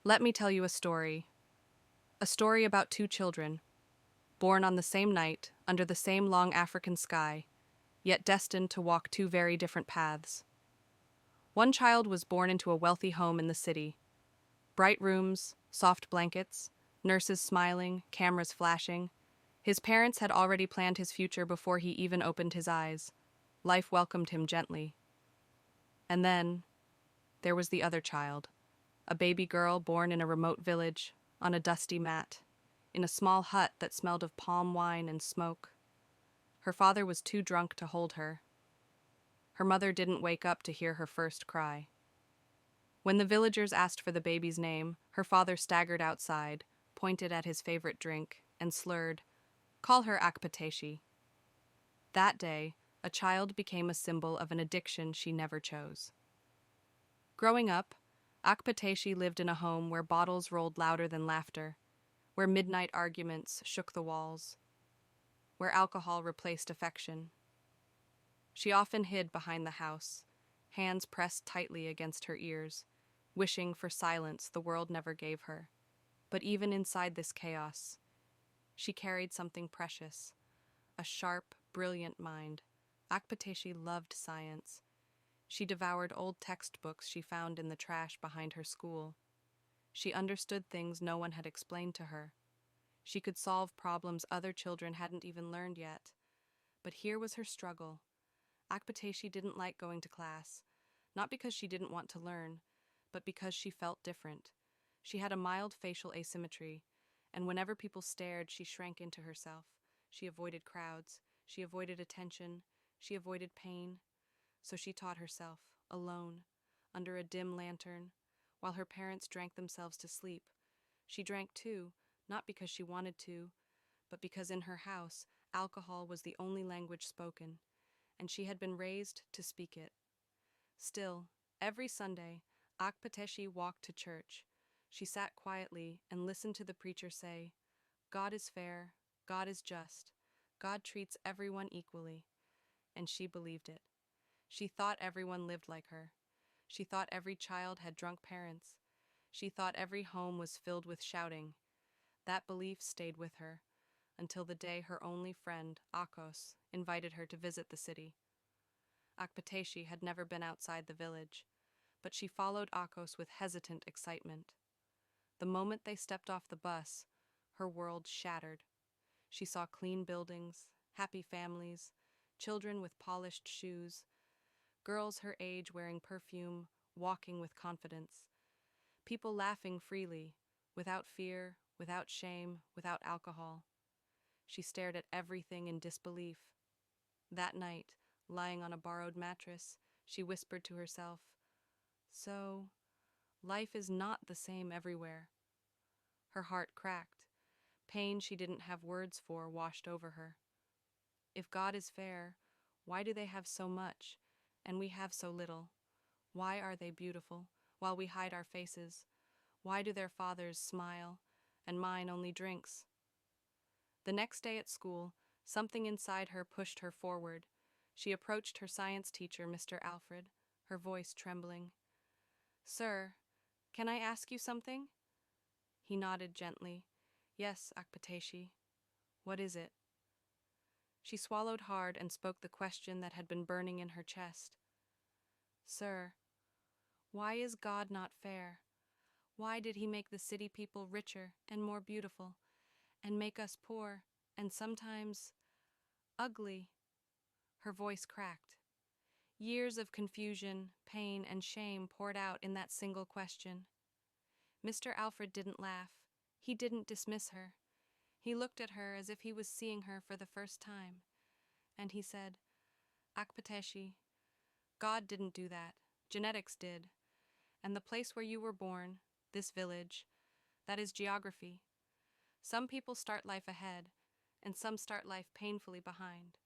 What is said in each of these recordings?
Let me tell you a story. A story about two children, born on the same night, under the same long African sky, yet destined to walk two very different paths. One child was born into a wealthy home in the city. Bright rooms, soft blankets, nurses smiling, cameras flashing. His parents had already planned his future before he even opened his eyes. Life welcomed him gently. And then, there was the other child, a baby girl born in a remote village, on a dusty mat, in a small hut that smelled of palm wine and smoke. Her father was too drunk to hold her. Her mother didn't wake up to hear her first cry. When the villagers asked for the baby's name, her father staggered outside, pointed at his favorite drink, and slurred, "Call her Akpeteshi." That day, a child became a symbol of an addiction she never chose. Growing up, Akpeteshi lived in a home where bottles rolled louder than laughter, where midnight arguments shook the walls, where alcohol replaced affection. She often hid behind the house, hands pressed tightly against her ears, wishing for silence the world never gave her. But even inside this chaos, she carried something precious, a sharp, brilliant mind. Akpeteshi loved science. She devoured old textbooks she found in the trash behind her school. She understood things no one had explained to her. She could solve problems other children hadn't even learned yet. But here was her struggle. Akpeteshi didn't like going to class, not because she didn't want to learn, but because she felt different. She had a mild facial asymmetry, and whenever people stared, she shrank into herself. She avoided crowds. She avoided attention. She avoided pain. So she taught herself, alone, under a dim lantern, while her parents drank themselves to sleep. She drank too, not because she wanted to, but because in her house, alcohol was the only language spoken, and she had been raised to speak it. Still, every Sunday, Akpeteshi walked to church. She sat quietly and listened to the preacher say, "God is fair, God is just, God treats everyone equally." And she believed it. She thought everyone lived like her. She thought every child had drunk parents. She thought every home was filled with shouting. That belief stayed with her until the day her only friend, Akos, invited her to visit the city. Akpeteshi had never been outside the village, but she followed Akos with hesitant excitement. The moment they stepped off the bus, her world shattered. She saw clean buildings, happy families, children with polished shoes, girls her age wearing perfume, walking with confidence, people laughing freely, without fear, without shame, without alcohol. She stared at everything in disbelief. That night, lying on a borrowed mattress, she whispered to herself, "So, life is not the same everywhere." Her heart cracked. Pain she didn't have words for washed over her. If God is fair, why do they have so much, and we have so little? Why are they beautiful, while we hide our faces? Why do their fathers smile, and mine only drinks? The next day at school, something inside her pushed her forward. She approached her science teacher, Mr. Alfred, her voice trembling. "Sir, can I ask you something?" He nodded gently. "Yes, Akpeteshi. What is it?" She swallowed hard and spoke the question that had been burning in her chest. "Sir, why is God not fair? Why did he make the city people richer and more beautiful, and make us poor and sometimes ugly?" Her voice cracked. Years of confusion, pain, and shame poured out in that single question. Mr. Alfred didn't laugh. He didn't dismiss her. He looked at her as if he was seeing her for the first time, and he said, "Akpeteshi, God didn't do that. Genetics did. And the place where you were born, this village, that is geography. Some people start life ahead, and some start life painfully behind.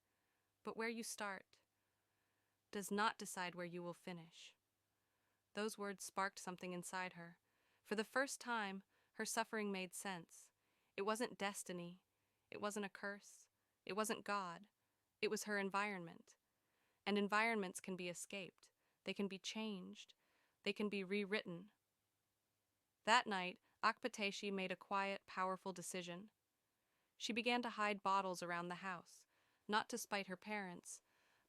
But where you start does not decide where you will finish." Those words sparked something inside her. For the first time, her suffering made sense. It wasn't destiny. It wasn't a curse. It wasn't God. It was her environment. And environments can be escaped. They can be changed. They can be rewritten. That night, Akpeteshi made a quiet, powerful decision. She began to hide bottles around the house, not to spite her parents,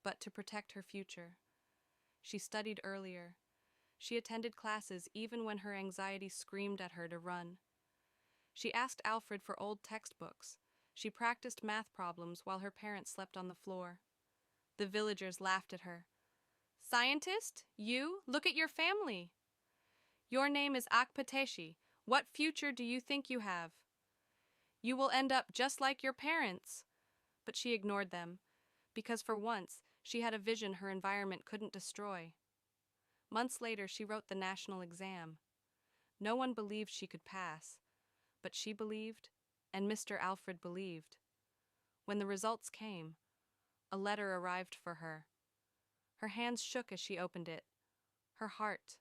but to protect her future. She studied earlier. She attended classes even when her anxiety screamed at her to run. She asked Alfred for old textbooks. She practiced math problems while her parents slept on the floor. The villagers laughed at her. "Scientist? You? Look at your family. Your name is Akpeteshi. What future do you think you have? You will end up just like your parents." But she ignored them, because for once she had a vision her environment couldn't destroy. Months later, she wrote the national exam. No one believed she could pass, but she believed, and Mr. Alfred believed. When the results came, a letter arrived for her. Her hands shook as she opened it. Her heart